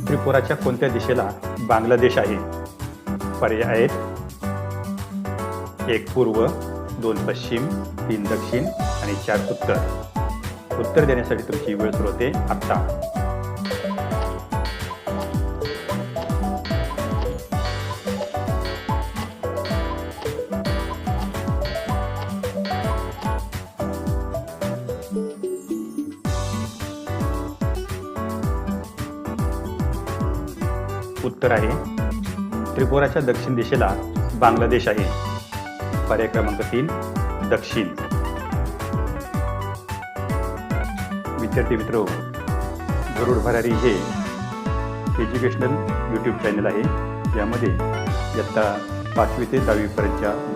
त्रिपुराच्या कोणत्या दिशेला बांगलादेश आहे? पर्याय आहेत 1 पूर्व, 2 पश्चिम, 3 दक्षिण आणि 4 उत्तर. उत्तर देण्यासाठी तुमची वेळ सुरू होते आत्ता. उत्तर आहे त्रिपुराच्या दक्षिण दिशेला बांगलादेश आहे. पर्याय क्रमांक 3 दक्षिण. विद्यार्थी मित्र, गरुड भरारी हे एज्युकेशनल यूट्यूब चॅनल आहे. यामध्ये इयत्ता 5वी ते 10वी पर्यंतच्या